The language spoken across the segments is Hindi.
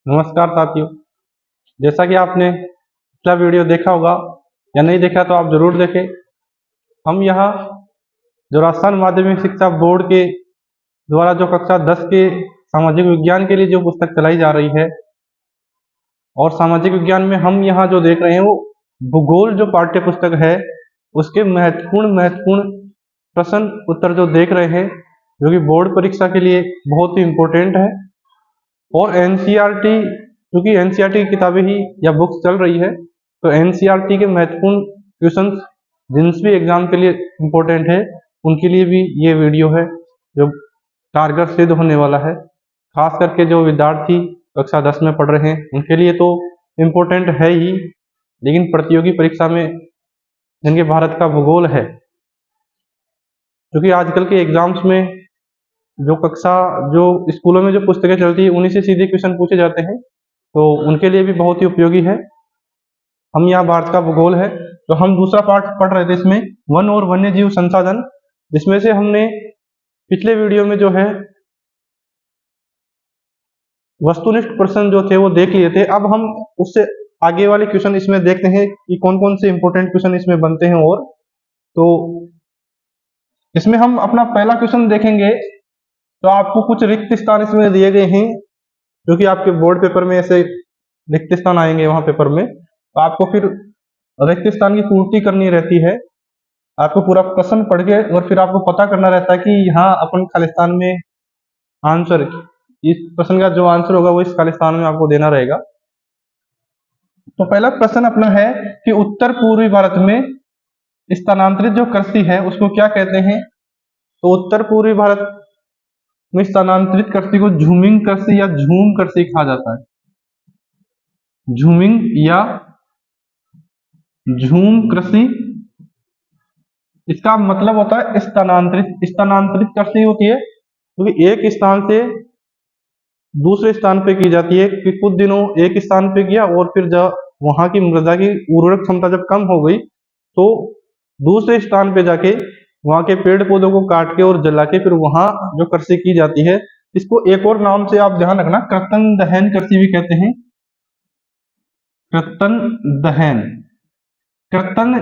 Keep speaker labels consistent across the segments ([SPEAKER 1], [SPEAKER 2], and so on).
[SPEAKER 1] नमस्कार साथियों। जैसा कि आपने पिछला वीडियो देखा होगा या नहीं देखा तो आप जरूर देखें। हम यहाँ जो राजस्थान माध्यमिक शिक्षा बोर्ड के द्वारा जो कक्षा 10 के सामाजिक विज्ञान के लिए जो पुस्तक चलाई जा रही है और सामाजिक विज्ञान में हम यहाँ जो देख रहे हैं वो भूगोल जो पाठ्य पुस्तक है उसके महत्वपूर्ण प्रश्न उत्तर जो देख रहे हैं, जो कि बोर्ड परीक्षा के लिए बहुत ही इम्पोर्टेंट है। और एनसीईआरटी, क्योंकि एनसीईआरटी की किताबें ही या बुक्स चल रही है, तो एनसीईआरटी के महत्वपूर्ण क्वेश्चंस जिन भी एग्जाम के लिए इम्पोर्टेंट है उनके लिए भी ये वीडियो है जो कारगर सिद्ध होने वाला है। खास करके जो विद्यार्थी कक्षा 10 में पढ़ रहे हैं उनके लिए तो इम्पोर्टेंट है ही, लेकिन प्रतियोगी परीक्षा में जिनके भारत का भूगोल है, क्योंकि आजकल के एग्जाम्स में जो स्कूलों में जो पुस्तकें चलती है उन्हीं से सीधे क्वेश्चन पूछे जाते हैं, तो उनके लिए भी बहुत ही उपयोगी है। हम यहाँ भारत का भूगोल है तो हम दूसरा पार्ट पढ़ रहे थे इसमें वन और वन्य जीव संसाधन, जिसमें से हमने पिछले वीडियो में जो है वस्तुनिष्ठ प्रश्न जो थे वो देख लिए थे। अब हम उससे आगे वाले क्वेश्चन इसमें देखते हैं कि कौन कौन से इंपोर्टेंट क्वेश्चन इसमें बनते हैं। और तो इसमें हम अपना पहला क्वेश्चन देखेंगे तो आपको कुछ रिक्त स्थान इसमें दिए गए हैं, जो कि आपके बोर्ड पेपर में ऐसे रिक्त स्थान आएंगे वहां पेपर में, तो आपको फिर रिक्त स्थान की पूर्ति करनी रहती है। आपको पूरा प्रश्न पढ़ के और फिर आपको पता करना रहता है कि यहाँ अपन खालिस्तान में आंसर, इस प्रश्न का जो आंसर होगा वो इस खालिस्तान में आपको देना रहेगा। तो पहला प्रश्न अपना है कि उत्तर पूर्वी भारत में स्थानांतरित जो कृषि है उसको क्या कहते हैं। तो उत्तर पूर्वी भारत में स्थानांतरित कृषि को झूमिंग कृषि या झूम कृषि कहा जाता है। झूमिंग या झूम कृषि, इसका मतलब होता है स्थानांतरित कृषि होती है क्योंकि तो एक स्थान से दूसरे स्थान पे की जाती है कि कुछ दिनों एक स्थान पे किया और फिर जब वहां की मृदा की उर्वरक क्षमता जब कम हो गई तो दूसरे स्थान पे जाके वहां के पेड़ पौधों को काट के और जला के फिर वहां जो कृषि की जाती है, इसको एक और नाम से आप ध्यान रखना, कर्तन दहन कृषि भी कहते हैं। कर्तन दहन, कर्तन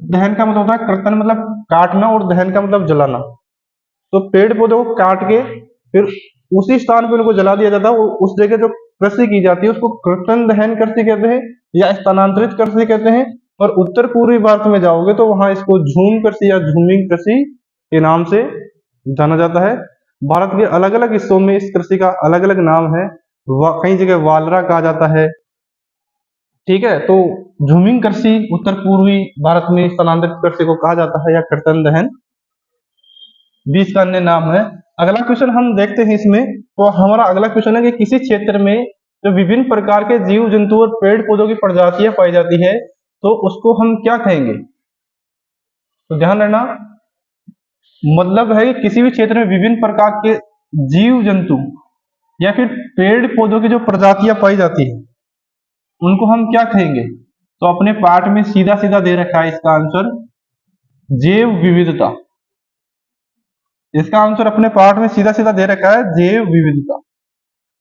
[SPEAKER 1] दहन का मतलब होता है, कर्तन मतलब काटना और दहन का मतलब जलाना। तो पेड़ पौधों को काट के फिर उसी स्थान पर उनको जला दिया जाता है, उस जगह जो कृषि की जाती है उसको कर्तन दहन कृषि कहते हैं या स्थानांतरित कृषि कहते हैं। और उत्तर पूर्वी भारत में जाओगे तो वहां इसको झूम कृषि या झूमिंग कृषि के नाम से जाना जाता है। भारत के अलग अलग हिस्सों में इस कृषि का अलग अलग नाम है, कई जगह वालरा कहा जाता है। ठीक है, तो झूमिंग कृषि उत्तर पूर्वी भारत में स्थानांतरित कृषि को कहा जाता है या कर्तन दहन, 20 का अन्य नाम है। अगला क्वेश्चन हम देखते हैं इसमें, तो हमारा अगला क्वेश्चन है कि किसी क्षेत्र में जो विभिन्न प्रकार के जीव जंतु और पेड़ पौधों की प्रजातियां पाई जाती है तो उसको हम क्या कहेंगे। तो ध्यान रखना, मतलब है कि किसी भी क्षेत्र में विभिन्न प्रकार के जीव जंतु या फिर पेड़ पौधों की जो प्रजातियां पाई जाती है उनको हम क्या कहेंगे। तो अपने पाठ में सीधा सीधा दे रखा है इसका आंसर जैव विविधता। इसका आंसर अपने पाठ में सीधा सीधा दे रखा है जैव विविधता,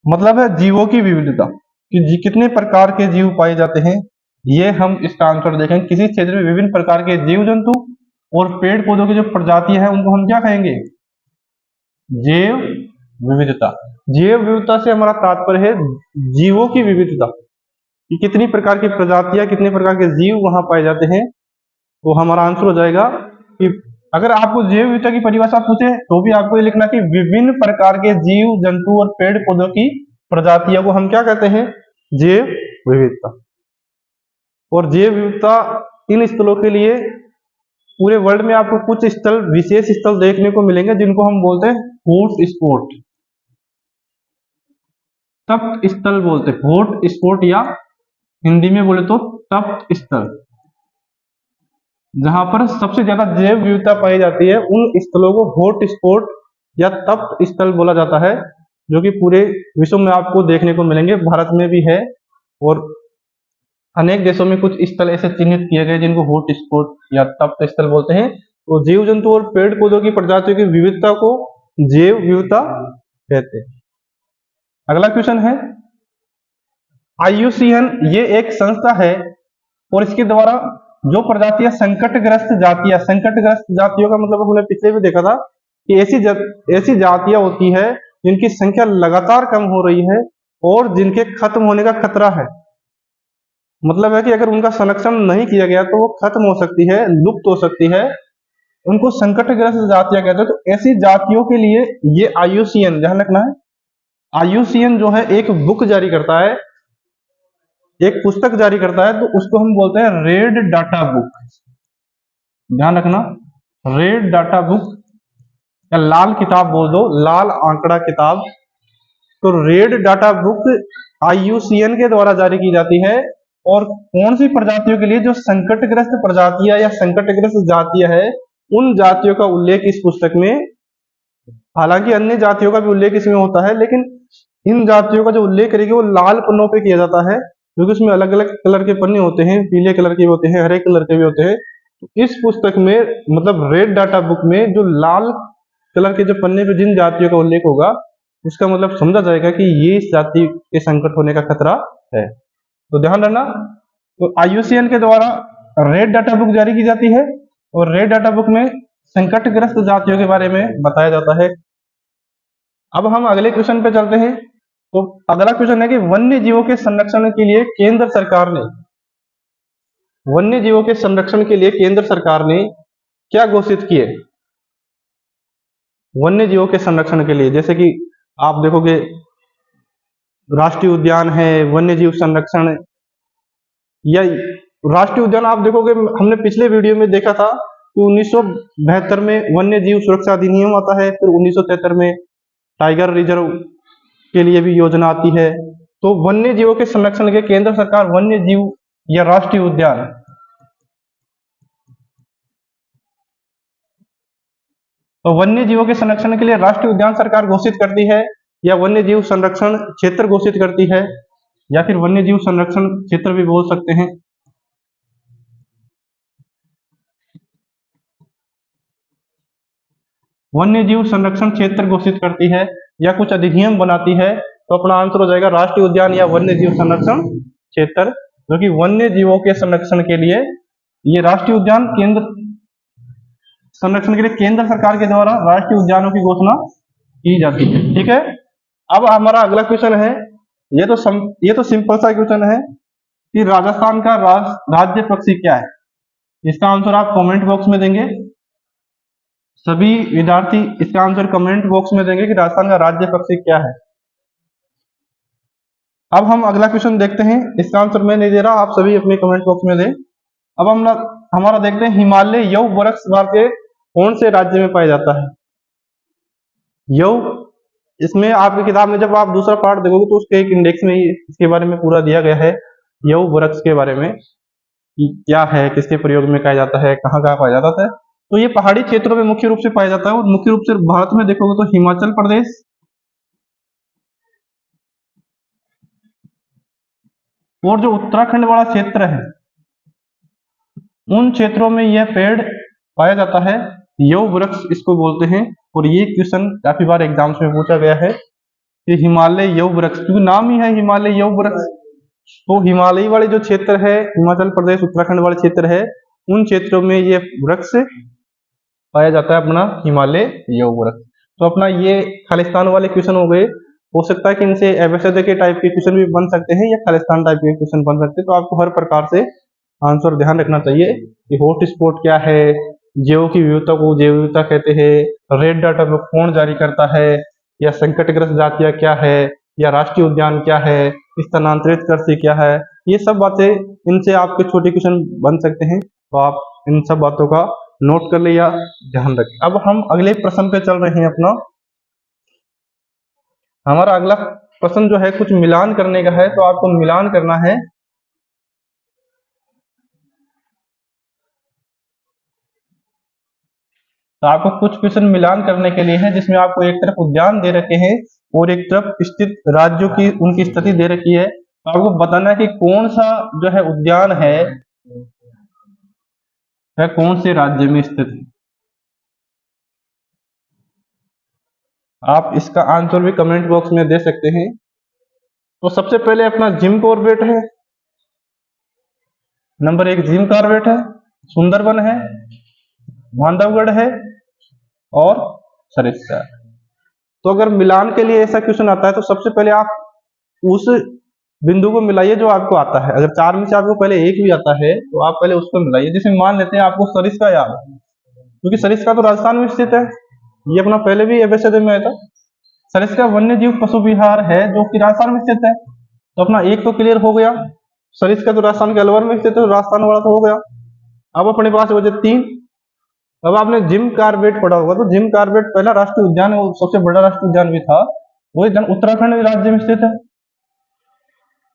[SPEAKER 1] मतलब है जीवों की विविधता कि कितने प्रकार के जीव पाए जाते हैं। ये हम इसका आंसर देखेंगे, किसी क्षेत्र में विभिन्न प्रकार के जीव जंतु और पेड़ पौधों की जो प्रजातियां हैं उनको हम क्या कहेंगे, जैव विविधता। जैव विविधता से हमारा तात्पर्य है जीवों की विविधता कि कितनी प्रकार की प्रजातियां, कितने प्रकार के जीव वहां पाए जाते हैं। तो हमारा आंसर हो जाएगा कि अगर आपको जैव विविधता की परिभाषा पूछे तो भी आपको ये लिखना कि विभिन्न प्रकार के जीव जंतु और पेड़ पौधों की प्रजातियों को हम क्या कहते हैं, जैव विविधता। और जैव विविधता इन स्थलों के लिए पूरे वर्ल्ड में आपको कुछ स्थल, विशेष स्थल देखने को मिलेंगे जिनको हम बोलते हैं हॉट स्पॉट, तप्त स्थल बोलते हैं, हॉट स्पॉट या हिंदी में बोले तो तप्त स्थल। जहां पर सबसे ज्यादा जैव विविधता पाई जाती है उन स्थलों को हॉट स्पॉट या तप्त स्थल बोला जाता है, जो कि पूरे विश्व में आपको देखने को मिलेंगे, भारत में भी है और अनेक देशों में कुछ स्थल ऐसे चिन्हित किए गए जिनको हॉट स्पॉट या तप्त स्थल बोलते हैं। तो जीव जंतु और पेड़ पौधों की प्रजातियों की विविधता को जैव विविधता कहते हैं। अगला क्वेश्चन है IUCN ये एक संस्था है और इसके द्वारा जो प्रजातियां संकटग्रस्त जातियों का मतलब हमने पिछले भी देखा था कि ऐसी जातियां होती है जिनकी संख्या लगातार कम हो रही है और जिनके खत्म होने का खतरा है। मतलब है कि अगर उनका संरक्षण नहीं किया गया तो वो खत्म हो सकती है, लुप्त हो सकती है। उनको संकटग्रस्त जातियां कहते हैं। तो ऐसी जातियों के लिए ये IUCN, ध्यान रखना है, IUCN जो है एक बुक जारी करता है, एक पुस्तक जारी करता है, तो उसको हम बोलते हैं रेड डाटा बुक। ध्यान रखना, रेड डाटा बुक या लाल किताब बोल दो, लाल आंकड़ा किताब। तो रेड डाटा बुक IUCN के द्वारा जारी की जाती है। और कौन सी प्रजातियों के लिए, जो संकटग्रस्त प्रजातियां या संकटग्रस्त जातियां है, उन जातियों का उल्लेख इस पुस्तक में, हालांकि अन्य जातियों का भी उल्लेख इसमें होता है, लेकिन इन जातियों का जो उल्लेख करेगी वो लाल पन्नों पे किया जाता है, क्योंकि उसमें अलग अलग कलर के पन्ने होते हैं, पीले कलर के भी होते हैं, हरे कलर के भी होते हैं। तो इस पुस्तक में, मतलब रेड डाटा बुक में, जो लाल कलर के जो पन्ने पे जिन जातियों का उल्लेख होगा, उसका मतलब समझा जाएगा कि ये इस जाति के संकट होने का खतरा है। तो ध्यान रखना, तो IUCN के द्वारा रेड डाटा बुक जारी की जाती है और रेड डाटा बुक में संकटग्रस्त जातियों के बारे में बताया जाता है। अब हम अगले क्वेश्चन पे चलते हैं। तो अगला क्वेश्चन है कि वन्य जीवों के संरक्षण के लिए केंद्र सरकार ने, वन्य जीवों के संरक्षण के लिए केंद्र सरकार ने क्या घोषित किए? वन्य जीवों के संरक्षण के लिए, जैसे कि आप देखोगे राष्ट्रीय उद्यान है, वन्य जीव संरक्षण, या राष्ट्रीय उद्यान आप देखोगे, हमने पिछले वीडियो में देखा था कि 1972 में वन्य जीव सुरक्षा अधिनियम आता है, फिर 1973 में टाइगर रिजर्व के लिए भी योजना आती है। तो वन्य जीवों के संरक्षण के केंद्र सरकार वन्य जीव या राष्ट्रीय उद्यान, तो वन्य जीवों के संरक्षण के लिए राष्ट्रीय उद्यान सरकार घोषित करती है, या वन्य जीव संरक्षण क्षेत्र घोषित करती है, या फिर वन्य जीव संरक्षण क्षेत्र भी बोल सकते हैं। वन्य जीव संरक्षण क्षेत्र घोषित करती है या कुछ अधिनियम बनाती है, तो अपना आंसर हो जाएगा राष्ट्रीय उद्यान या वन्य जीव संरक्षण क्षेत्र, जो कि वन्य जीवों के संरक्षण के लिए ये राष्ट्रीय उद्यान केंद्र संरक्षण के लिए केंद्र सरकार के द्वारा राष्ट्रीय उद्यानों की घोषणा की जाती है। ठीक है, अब हमारा अगला क्वेश्चन है, ये तो सिंपल सा क्वेश्चन है कि राजस्थान का राज्य पक्षी क्या है? इसका आंसर आप कमेंट बॉक्स में देंगे। सभी विद्यार्थी इसका आंसर कमेंट बॉक्स में देंगे कि राजस्थान का राज्य पक्षी क्या है। अब हम अगला क्वेश्चन देखते हैं, इसका आंसर मैं नहीं दे रहा, आप सभी अपने कमेंट बॉक्स में दें। अब हम हमारा देखते हैं, हिमालय यव वृक्ष भारत के कौन से राज्य में पाया जाता है? यव, इसमें आपकी किताब में जब आप दूसरा पार्ट देखोगे तो उसके एक इंडेक्स में इसके बारे में पूरा दिया गया है, यव वृक्ष के बारे में, कि क्या है, किसके प्रयोग में पाया जाता है, कहाँ कहाँ पाया जाता है। तो ये पहाड़ी क्षेत्रों में मुख्य रूप से पाया जाता है, और मुख्य रूप से भारत में देखोगे तो हिमाचल प्रदेश और जो उत्तराखंड वाला क्षेत्र है, उन क्षेत्रों में यह पेड़ पाया जाता है, यव वृक्ष इसको बोलते हैं। और ये क्वेश्चन काफी बार एग्जाम्स में पूछा गया है कि हिमालय यव वृक्ष, क्योंकि नाम ही है हिमालय यव वृक्ष। तो हिमालयी वाले जो क्षेत्र है, हिमाचल प्रदेश उत्तराखंड वाले क्षेत्र है, उन क्षेत्रों में ये वृक्ष पाया जाता है, अपना हिमालय यव वृक्ष। तो अपना ये खालिस्तान वाले क्वेश्चन हो गए। हो सकता है कि इनसे एबीसीडी के टाइप के क्वेश्चन भी बन सकते हैं या खालिस्तान टाइप के क्वेश्चन बन सकते हैं। तो आपको हर प्रकार से आंसर ध्यान रखना चाहिए कि हॉट स्पॉट क्या है, जैव की विविधता को जैव विविधता कहते हैं, रेड डाटा बुक कौन जारी करता है, या संकटग्रस्त जातियां क्या है, या राष्ट्रीय उद्यान क्या है, स्थानांतरित कृषि क्या है। ये सब बातें, इनसे आपके छोटे क्वेश्चन बन सकते हैं, तो आप इन सब बातों का नोट कर ले या ध्यान रखें। अब हम अगले प्रश्न पे चल रहे हैं अपना। हमारा अगला प्रश्न जो है कुछ मिलान करने का है, तो आपको मिलान करना है। तो आपको कुछ क्वेश्चन मिलान करने के लिए है, जिसमें आपको एक तरफ उद्यान दे रखे हैं और एक तरफ स्थित राज्यों की उनकी स्थिति दे रखी है। तो आपको बताना है कि कौन सा जो है उद्यान है वह कौन से राज्य में स्थित है। आप इसका आंसर भी कमेंट बॉक्स में दे सकते हैं। तो सबसे पहले अपना जिम कॉर्बेट है, नंबर 1 जिम कॉर्बेट है, सुंदरबन है, बांधवगढ़ है और सरिस्का। तो अगर मिलान के लिए ऐसा क्वेश्चन आता है तो सबसे पहले आप उस बिंदु को मिलाइए जो आपको आता है। अगर 4 में से आपको पहले एक भी आता है तो आप पहले उसको मिलाइए। जैसे मान लेते हैं आपको सरिस्का याद है, क्योंकि सरिस्का तो राजस्थान में स्थित है, ये अपना पहले भी एबीसीडी में आया था। सरिस्का वन्य जीव पशु विहार है जो कि राजस्थान में स्थित है, तो अपना एक तो क्लियर हो गया। सरिस्का तो राजस्थान के अलवर में स्थित है, राजस्थान वाला तो हो गया। अब अपने पास बचे 3। अब आपने जिम कॉर्बेट पढ़ा होगा, तो जिम कॉर्बेट पहला राष्ट्रीय उद्यान है, सबसे बड़ा राष्ट्रीय उद्यान भी था, वो उत्तराखंड राज्य में स्थित है।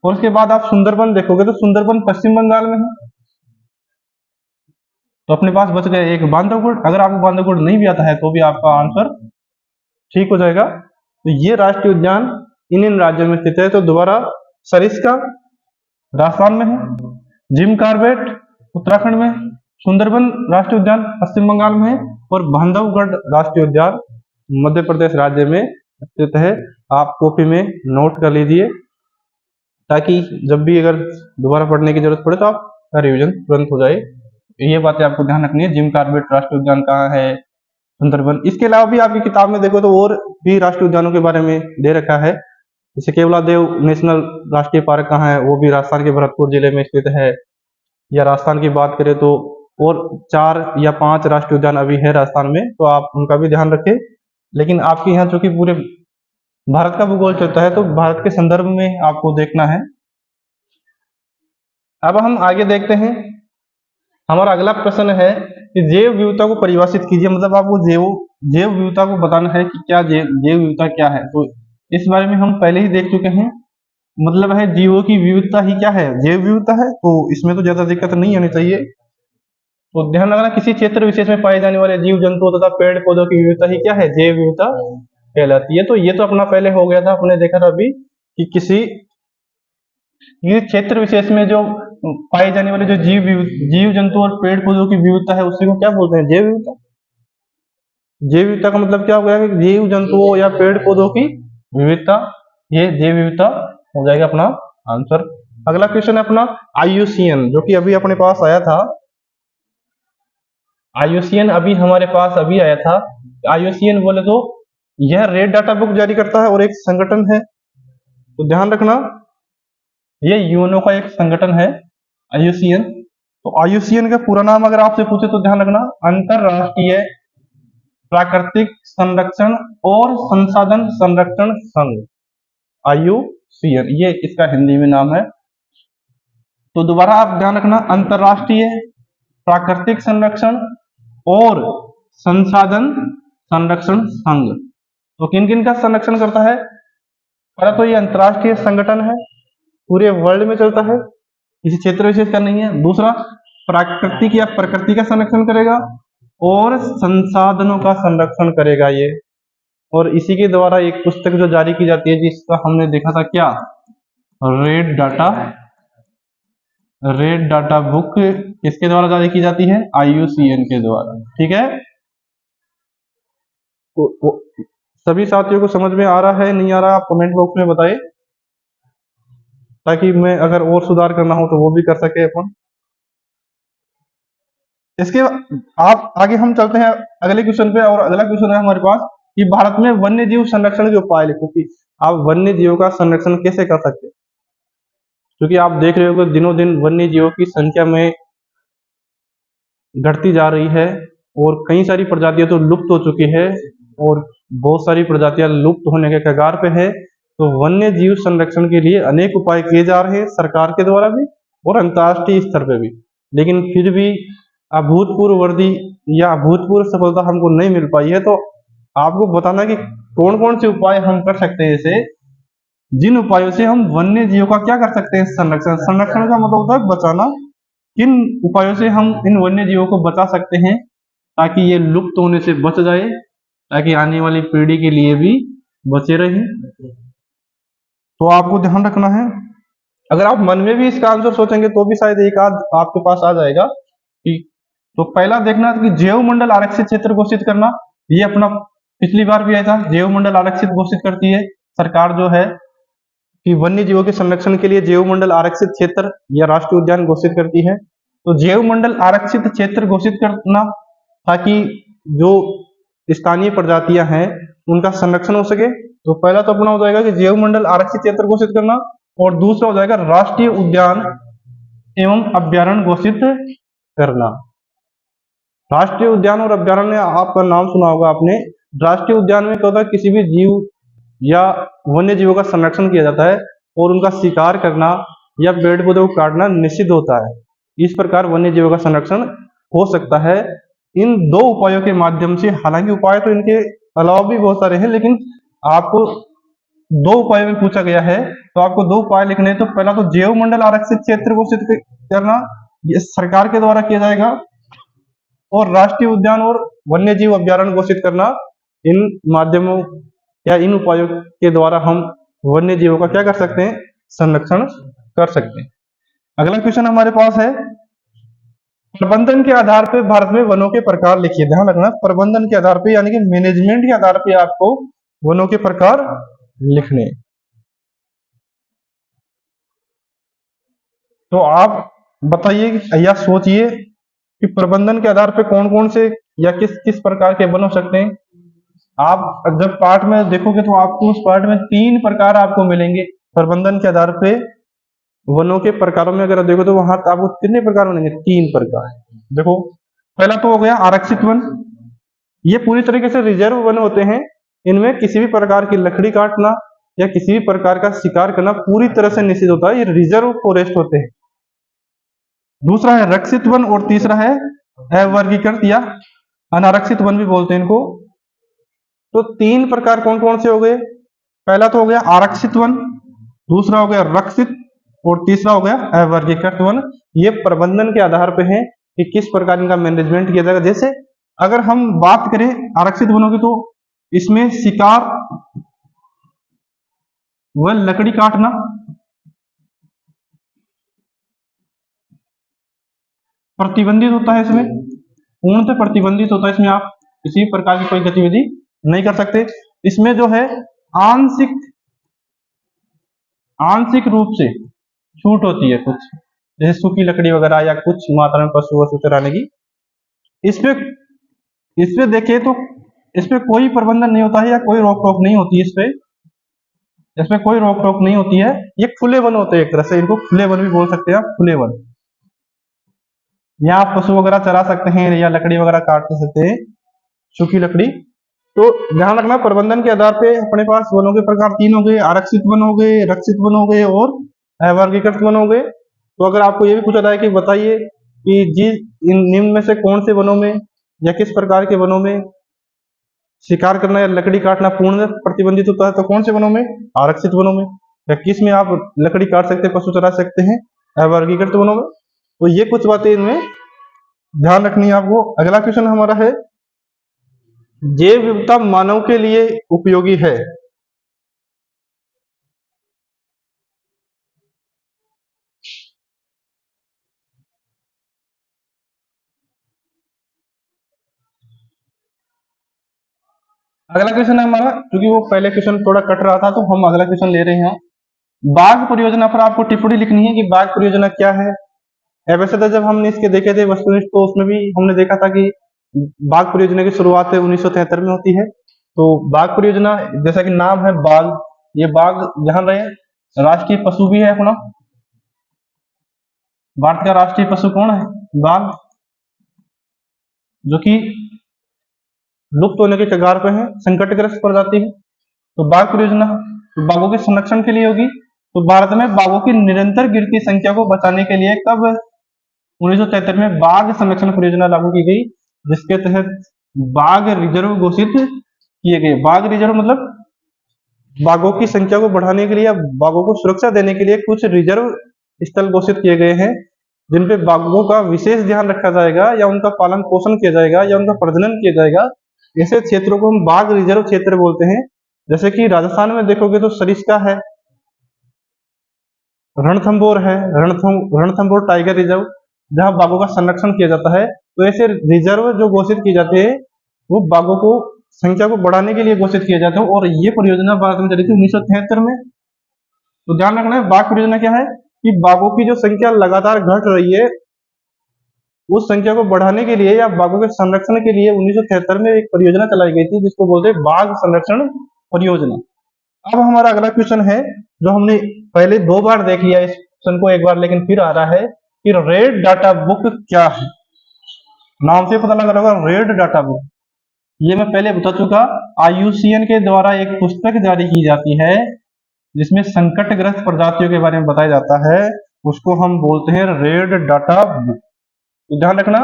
[SPEAKER 1] और उसके बाद आप सुंदरबन देखोगे तो सुंदरबन पश्चिम बंगाल में है। तो अपने पास बच गया एक बांधवगढ़। अगर आपको बांधवगढ़ नहीं भी आता है तो भी आपका आंसर ठीक हो जाएगा। तो ये राष्ट्रीय उद्यान इन राज्यों में स्थित है। तो दोबारा सरिस्का राजस्थान में है, जिम कॉर्बेट उत्तराखंड में, सुंदरबन राष्ट्रीय उद्यान पश्चिम बंगाल में है और बांधवगढ़ राष्ट्रीय उद्यान मध्य प्रदेश राज्य में स्थित है। आप कॉपी में नोट कर लीजिए ताकि जब भी अगर दोबारा पढ़ने की जरूरत पड़े तो आपका रिवीजन तुरंत हो जाए। ये बातें आपको ध्यान रखनी है। जिम कॉर्बेट राष्ट्रीय उद्यान कहाँ है, सुंदरबन। इसके अलावा भी आपकी किताब में देखो तो और भी राष्ट्रीय उद्यानों के बारे में दे रखा है। जैसे केवलादेव नेशनल राष्ट्रीय पार्क कहाँ है, वो भी राजस्थान के भरतपुर जिले में स्थित है। या राजस्थान की बात करें तो और 4 या 5 राष्ट्रीय उद्यान अभी है राजस्थान में, तो आप उनका भी ध्यान रखें। लेकिन आपके यहाँ चूंकि पूरे भारत का भूगोल चलता है तो भारत के संदर्भ में आपको देखना है। अब हम आगे देखते हैं। हमारा अगला प्रश्न है कि जैव विविधता को परिभाषित कीजिए। मतलब आपको जैव विविधता को बताना है कि क्या जैव विविधता क्या है। तो इस बारे में हम पहले ही देख चुके हैं। मतलब है जीवों की विविधता ही क्या है, जैव विविधता है। तो इसमें तो ज्यादा दिक्कत नहीं आनी चाहिए। तो ध्यान रखना, किसी क्षेत्र विशेष में पाए जाने वाले जीव जंतुओं तथा पेड़ पौधों की विविधता ही क्या है, जैव विविधता कहलाती है। तो ये तो अपना पहले हो गया था, आपने देखा था अभी कि किसी क्षेत्र विशेष में जो पाए जाने वाले जो जीव जंतु और पेड़ पौधों की विविधता है उसी को क्या बोलते हैं, जैव विविधता। जैव विविधता का मतलब क्या हो गया कि जीव जंतुओं या पेड़ पौधों की विविधता, ये जैव विविधता हो जाएगा अपना आंसर। अगला क्वेश्चन है अपना IUCN, जो कि अभी अपने पास आया था। IUCN अभी हमारे पास अभी आया था। IUCN बोले तो यह रेड डाटा बुक जारी करता है और एक संगठन है। तो ध्यान रखना, ये यूएनओ का एक संगठन है IUCN। तो IUCN का पूरा नाम अगर आपसे पूछे तो ध्यान रखना, अंतरराष्ट्रीय प्राकृतिक संरक्षण और संसाधन संरक्षण संघ, IUCN, ये इसका हिंदी में नाम है। तो दोबारा आप ध्यान रखना, अंतरराष्ट्रीय प्राकृतिक संरक्षण और संसाधन संरक्षण संघ। तो किन किन का संरक्षण करता है? पहला तो ये अंतरराष्ट्रीय संगठन है, पूरे वर्ल्ड में चलता है, किसी क्षेत्र विशेष का नहीं है। दूसरा, प्राकृतिक या प्रकृति का संरक्षण करेगा और संसाधनों का संरक्षण करेगा ये। और इसी के द्वारा एक पुस्तक जो जारी की जाती है जिसका हमने देखा था क्या, रेड डाटा बुक किसके द्वारा जारी की जाती है, IUCN के द्वारा। ठीक है, तो सभी साथियों को समझ में आ रहा है नहीं आ रहा, आप कमेंट बॉक्स में बताइए ताकि मैं अगर और सुधार करना हो तो वो भी कर सके अपन। इसके आप आगे हम चलते हैं अगले क्वेश्चन पे। और अगला क्वेश्चन है हमारे पास कि भारत में वन्य जीव संरक्षण के उपाय लिखो। कि आप वन्य जीवों का संरक्षण कैसे कर सकते हैं, क्योंकि आप देख रहे हो कि दिनों दिन वन्य जीवों की संख्या में घटती जा रही है और कई सारी प्रजातियां तो लुप्त हो चुकी है और बहुत सारी प्रजातियां लुप्त होने के कगार पे है। तो वन्य जीव संरक्षण के लिए अनेक उपाय किए जा रहे हैं सरकार के द्वारा भी और अंतर्राष्ट्रीय स्तर पे भी, लेकिन फिर भी अभूतपूर्व वृद्धि या अभूतपूर्व सफलता हमको नहीं मिल पाई है। तो आपको बताना कि कौन कौन से उपाय हम कर सकते हैं ऐसे, जिन उपायों से हम वन्य जीवों का क्या कर सकते हैं, संरक्षण। संरक्षण का मतलब होता है बचाना। किन उपायों से हम इन वन्य जीवों को बचा सकते हैं ताकि ये लुप्त होने से बच जाए, ताकि आने वाली पीढ़ी के लिए भी बचे रहे। तो आपको ध्यान रखना है, अगर आप मन में भी इसका आंसर सोचेंगे तो भी शायद एक आध आपके पास आ जाएगा। कि तो पहला देखना कि जैव मंडल आरक्षित क्षेत्र घोषित करना। ये अपना पिछली बार भी आया था, जैव मंडल आरक्षित घोषित करती है सरकार जो है। कि वन्य जीवों के संरक्षण के लिए जैव मंडल आरक्षित क्षेत्र या राष्ट्रीय उद्यान घोषित करती है। तो जैव मंडल आरक्षित क्षेत्र घोषित करना ताकि जो स्थानीय प्रजातियां हैं उनका संरक्षण हो सके। तो पहला तो अपना हो जाएगा कि जैव मंडल आरक्षित क्षेत्र घोषित करना, और दूसरा हो जाएगा राष्ट्रीय उद्यान एवं अभ्यारण्य घोषित करना। राष्ट्रीय उद्यान और अभ्यारण्य आपका नाम सुना होगा आपने। राष्ट्रीय उद्यान में क्या होता है, किसी भी जीव या वन्य जीवों का संरक्षण किया जाता है और उनका शिकार करना या पेड़ पौधों को काटना निषिद्ध होता है। इस प्रकार वन्य जीवों का संरक्षण हो सकता है इन दो उपायों के माध्यम से। हालांकि उपाय तो इनके अलावा भी बहुत सारे हैं, लेकिन आपको दो उपायों में पूछा गया है तो आपको दो उपाय लिखने हैं। तो पहला तो जैव मंडल आरक्षित क्षेत्र घोषित करना, ये सरकार के द्वारा किया जाएगा, और राष्ट्रीय उद्यान और वन्य जीव अभ्यारण्य घोषित करना। इन माध्यमों या इन उपायों के द्वारा हम वन्य जीवों का क्या कर सकते हैं, संरक्षण कर सकते हैं। अगला क्वेश्चन हमारे पास है, प्रबंधन के आधार पर भारत में वनों के प्रकार लिखिए। ध्यान रखना, प्रबंधन के आधार पर यानी कि मैनेजमेंट के आधार पर आपको वनों के प्रकार लिखने। तो आप बताइए या सोचिए कि प्रबंधन के आधार पर कौन कौन से या किस किस प्रकार के वन हो सकते हैं। आप जब पार्ट में देखोगे तो आपको उस पार्ट में 3 प्रकार आपको मिलेंगे प्रबंधन के आधार पे। वनों के प्रकारों में अगर आप देखो तो वहां आपको कितने प्रकार मिलेंगे, 3 प्रकार। देखो, पहला तो हो गया आरक्षित वन। ये पूरी तरीके से रिजर्व वन होते हैं। इनमें किसी भी प्रकार की लकड़ी काटना या किसी भी प्रकार का शिकार करना पूरी तरह से निषिद्ध होता है। ये रिजर्व फॉरेस्ट होते हैं। दूसरा है रक्षित वन, और तीसरा है अवर्गीकृत या अनारक्षित वन भी बोलते हैं इनको। तो 3 प्रकार कौन कौन से हो गए, पहला तो हो गया आरक्षित वन, दूसरा हो गया रक्षित, और तीसरा हो गया अवर्गीकृत वन। ये प्रबंधन के आधार पर है कि किस प्रकार इनका मैनेजमेंट किया जाएगा। जैसे अगर हम बात करें आरक्षित वनों की, तो इसमें शिकार व लकड़ी काटना प्रतिबंधित होता है। इसमें पूर्णतः प्रतिबंधित होता है। इसमें आप किसी प्रकार की कोई गतिविधि नहीं कर सकते। इसमें जो है आंशिक रूप से छूट होती है, कुछ जैसे सूखी लकड़ी वगैरह या कुछ मात्रा में पशु वशु चराने की। इसपे देखे तो इसपे कोई प्रबंधन नहीं होता है या कोई रोक टोक नहीं होती है। इसमें कोई रोक टोक नहीं होती है। ये खुले वन होते हैं, एक तरह से इनको खुले वन भी बोल सकते हैं आप, खुले वन। यहाँ आप पशु वगैरह चरा सकते हैं या लकड़ी वगैरह काट सकते हैं, सूखी लकड़ी। तो ध्यान रखना, प्रबंधन के आधार पे अपने पास वनों के प्रकार 3 हो गए, आरक्षित वन हो गए, रक्षित वन हो गए और अवर्गीकृत वन हो गए। तो अगर आपको ये भी पूछा जाए कि बताइए कि जी इन निम्न में से कौन से वनों में या किस प्रकार के वनों में शिकार करना या लकड़ी काटना पूर्ण प्रतिबंधित होता है, तो कौन से वनों में, आरक्षित वनों में। या किस में आप लकड़ी काट सकते हैं, पशु चरा सकते हैं, अवर्गीकृत वनों में। तो ये कुछ बातें इनमें ध्यान रखनी है आपको। अगला क्वेश्चन हमारा है, जैव विविधता मानव के लिए उपयोगी है। अगला क्वेश्चन है हमारा, क्योंकि वो पहले क्वेश्चन थोड़ा कट रहा था तो हम अगला क्वेश्चन ले रहे हैं। बाघ परियोजना पर आपको टिप्पणी लिखनी है कि बाघ परियोजना क्या है। वैसे तो जब हमने इसके देखे थे वस्तुनिष्ठ, तो उसमें भी हमने देखा था कि बाघ परियोजना की शुरुआत 1973 में होती है। तो बाघ परियोजना, जैसा कि नाम है बाघ, ये बाघ ध्यान रहे राष्ट्रीय पशु भी है अपना। भारत का राष्ट्रीय पशु कौन है, बाघ, जो कि लुप्त होने के कगार पर है, संकटग्रस्त प्रजाति है। तो बाघ परियोजना बाघों के संरक्षण के लिए होगी। तो भारत में बाघों की निरंतर गिरती संख्या को बचाने के लिए कब 1973 में बाघ संरक्षण परियोजना लागू की गई, जिसके तहत बाघ रिजर्व घोषित किए गए। बाघ रिजर्व मतलब बाघों की संख्या को बढ़ाने के लिए या बाघों को सुरक्षा देने के लिए कुछ रिजर्व स्थल घोषित किए गए हैं, जिन पे बाघों का विशेष ध्यान रखा जाएगा या उनका पालन पोषण किया जाएगा या उनका प्रजनन किया जाएगा। ऐसे क्षेत्रों को हम बाघ रिजर्व क्षेत्र बोलते हैं। जैसे कि राजस्थान में देखोगे तो सरिस्का है, रणथंभौर है, रणथंभौर टाइगर रिजर्व, जहां बाघों का संरक्षण किया जाता है। तो ऐसे रिजर्व जो घोषित किए जाते हैं वो बाघों को संख्या को बढ़ाने के लिए घोषित किए जाते हैं। और ये परियोजना भारत में चली थी 1973 में। तो ध्यान रखना है, बाघ परियोजना क्या है कि बाघों की जो संख्या लगातार घट रही है, उस संख्या को बढ़ाने के लिए या बाघों के संरक्षण के लिए 1973 में एक परियोजना चलाई गई थी जिसको बोलते हैं बाघ संरक्षण परियोजना। अब हमारा अगला क्वेश्चन है जो हमने पहले 2 बार देख लिया इस क्वेश्चन को, एक बार लेकिन फिर आ रहा है कि रेड डाटा बुक क्या है। नाम से पता लग रहा होगा रेड डाटा बुक, ये मैं पहले बता चुका। IUCN के द्वारा एक पुस्तक जारी की जाती है जिसमें संकटग्रस्त प्रजातियों के बारे में बताया जाता है, उसको हम बोलते हैं रेड डाटा बुक। ध्यान रखना,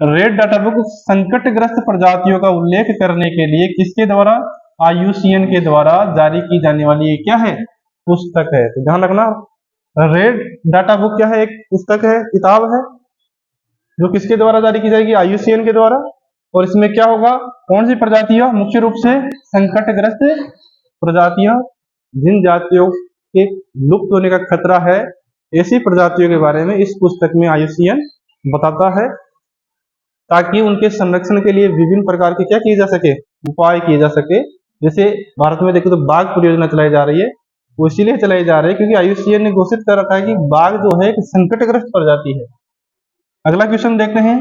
[SPEAKER 1] रेड डाटा बुक संकटग्रस्त प्रजातियों का उल्लेख करने के लिए किसके द्वारा, IUCN के द्वारा जारी की जाने वाली ये क्या है, पुस्तक है। तो ध्यान रखना, रेड डाटा बुक क्या है, एक पुस्तक है, किताब है जो किसके द्वारा जारी की जाएगी, IUCN के द्वारा। और इसमें क्या होगा, कौन सी प्रजातियां, मुख्य रूप से संकटग्रस्त प्रजातियां, जिन जातियों के लुप्त होने का खतरा है, ऐसी प्रजातियों के बारे में इस पुस्तक में IUCN बताता है, ताकि उनके संरक्षण के लिए विभिन्न प्रकार के क्या किए जा सके, उपाय किए जा सके। जैसे भारत में देखो तो बाघ परियोजना चलाई जा रही है, वो इसीलिए चलाई जा रही है क्योंकि IUCN ने घोषित कर रखा है कि बाघ जो है एक संकटग्रस्त प्रजाति है। अगला क्वेश्चन देखते हैं,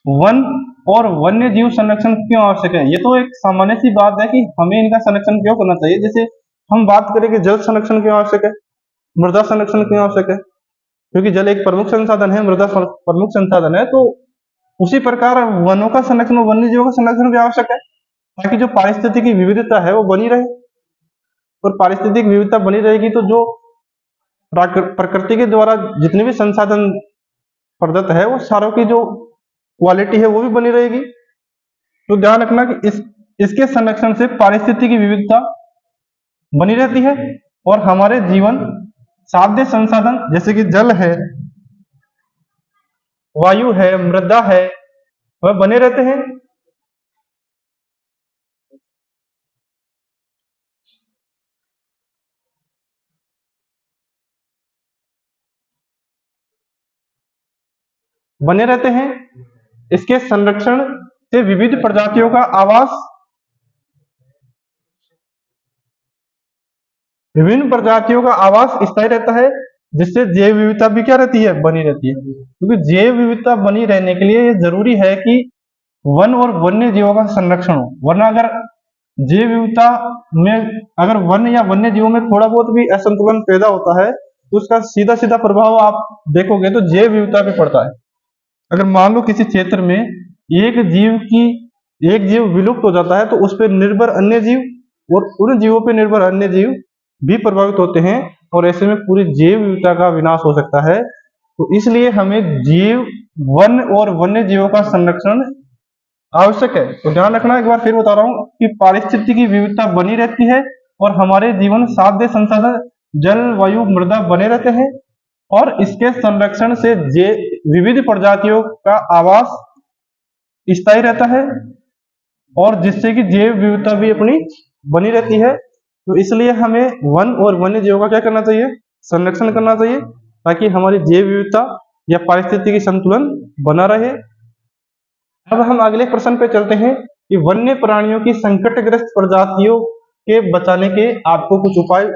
[SPEAKER 1] वन और वन्य जीव संरक्षण क्यों आवश्यक है। ये तो एक सामान्य सी बात है कि हमें इनका संरक्षण क्यों करना चाहिए। जैसे हम बात करें कि जल संरक्षण क्यों आवश्यक है, मृदा संरक्षण क्यों आवश्यक है, क्योंकि जल एक प्रमुख संसाधन है, मृदा प्रमुख संसाधन है। तो उसी प्रकार वनों का संरक्षण, वन्य जीवों का संरक्षण भी आवश्यक है, ताकि जो पारिस्थितिकी विविधता है वो बनी रहे। और पारिस्थितिक विविधता बनी रहेगी तो जो प्रकृति के द्वारा जितने भी संसाधन प्रदत्त है वो सारों की जो क्वालिटी है वो भी बनी रहेगी। तो ध्यान रखना कि इसके संरक्षण से पारिस्थितिकी विविधता बनी रहती है और हमारे जीवन साध्य संसाधन जैसे कि जल है, वायु है, मृदा है, वह बने रहते हैं। बने रहते हैं। इसके संरक्षण से विविध प्रजातियों का आवास, विभिन्न प्रजातियों का आवास स्थायी रहता है, जिससे जैव विविधता भी क्या रहती है, बनी रहती है। क्योंकि जैव विविधता बनी रहने के लिए ये जरूरी है कि वन और वन्य जीवों का संरक्षण हो, वरना अगर जैव विविधता में अगर वन या वन्य जीवों में थोड़ा बहुत भी असंतुलन पैदा होता है तो उसका सीधा सीधा प्रभाव आप देखोगे तो जैव विविधता पे पड़ता है। अगर मान लो किसी क्षेत्र में एक जीव विलुप्त हो जाता है तो उस पर निर्भर अन्य जीव और उन जीवों पर निर्भर अन्य जीव भी प्रभावित होते हैं और ऐसे में पूरी जैव विविधता का विनाश हो सकता है। तो इसलिए हमें जीव, वन और वन्य जीवों का संरक्षण आवश्यक है। तो ध्यान रखना, एक बार फिर बता रहा हूं कि पारिस्थितिकी विविधता बनी रहती है और हमारे जीवन साध्य संसाधन जल, वायु, मृदा बने रहते हैं और इसके संरक्षण से विविध प्रजातियों का आवास स्थायी रहता है और जिससे कि जैव विविधता भी अपनी बनी रहती है। तो इसलिए हमें वन और वन्य जीवों का क्या करना चाहिए, संरक्षण करना चाहिए, ताकि हमारी जैव विविधता या पारिस्थितिकी संतुलन बना रहे। अब हम अगले प्रश्न पे चलते हैं कि वन्य प्राणियों की संकटग्रस्त प्रजातियों के बचाने के आपको कुछ उपाय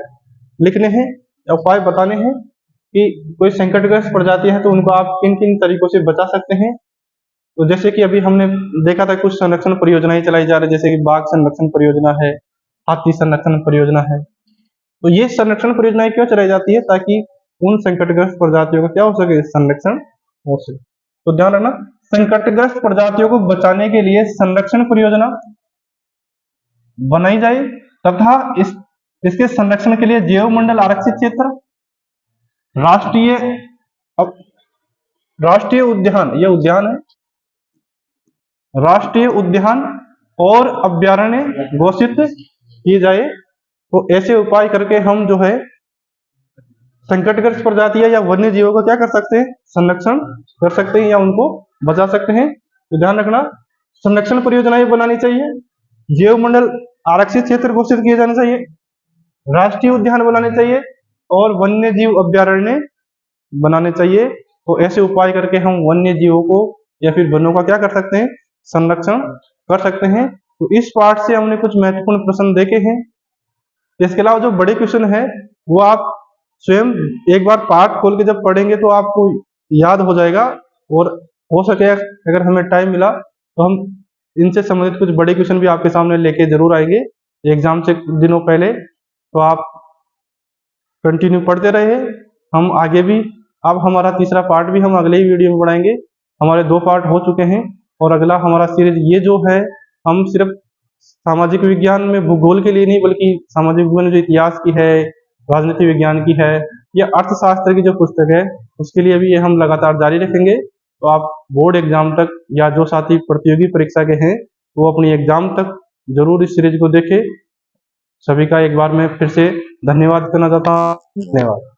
[SPEAKER 1] लिखने हैं या उपाय बताने हैं कि कोई संकटग्रस्त प्रजाति है तो उनको आप किन किन तरीकों से बचा सकते हैं। तो जैसे कि अभी हमने देखा था कुछ संरक्षण परियोजनाएं चलाई जा रही है, जैसे कि बाघ संरक्षण परियोजना है, हाथी संरक्षण परियोजना है। तो ये संरक्षण परियोजनाएं क्यों चलाई जाती है, ताकि उन संकटग्रस्त प्रजातियों का क्या हो सके, संरक्षण हो सके। तो ध्यान रखना, संकटग्रस्त प्रजातियों को बचाने के लिए संरक्षण परियोजना बनाई जाए तथा इसके संरक्षण के लिए जैव मंडल आरक्षित क्षेत्र, राष्ट्रीय उद्यान, यह उद्यान है, राष्ट्रीय उद्यान और अभ्यारण्य घोषित किए जाए। तो ऐसे उपाय करके हम जो है संकटग्रस्त प्रजातियां या वन्य जीवों को क्या कर सकते हैं, संरक्षण कर सकते हैं या उनको बचा सकते हैं। तो ध्यान रखना, संरक्षण परियोजनाएं बनानी चाहिए, जैव मंडल आरक्षित क्षेत्र घोषित किए जाने चाहिए, राष्ट्रीय उद्यान बनाने चाहिए और वन्य जीव अभ्यारण्य बनाने चाहिए। तो ऐसे उपाय करके हम वन्य जीवों को या फिर वनों का क्या कर सकते हैं, संरक्षण कर सकते हैं। तो इस पार्ट से हमने कुछ महत्वपूर्ण प्रश्न देखे हैं। इसके अलावा जो बड़े क्वेश्चन है वो आप स्वयं एक बार पाठ खोल के जब पढ़ेंगे तो आपको याद हो जाएगा। और हो सके अगर हमें टाइम मिला तो हम इनसे संबंधित कुछ बड़े क्वेश्चन भी आपके सामने लेके जरूर आएंगे एग्जाम से कुछ दिनों पहले। तो आप कंटिन्यू पढ़ते रहे, हम आगे भी। अब हमारा तीसरा पार्ट भी हम अगले ही वीडियो में बढ़ाएंगे। हमारे 2 पार्ट हो चुके हैं और अगला हमारा सीरीज ये जो है, हम सिर्फ सामाजिक विज्ञान में भूगोल के लिए नहीं, बल्कि सामाजिक विज्ञान जो इतिहास की है, राजनीति विज्ञान की है, या अर्थशास्त्र की जो पुस्तक है, उसके लिए भी ये हम लगातार जारी रखेंगे। तो आप बोर्ड एग्जाम तक, या जो साथी प्रतियोगी परीक्षा के हैं, वो अपनी एग्जाम तक जरूर इस सीरीज को देखें। सभी का एक बार मैं फिर से धन्यवाद करना चाहता हूँ। धन्यवाद।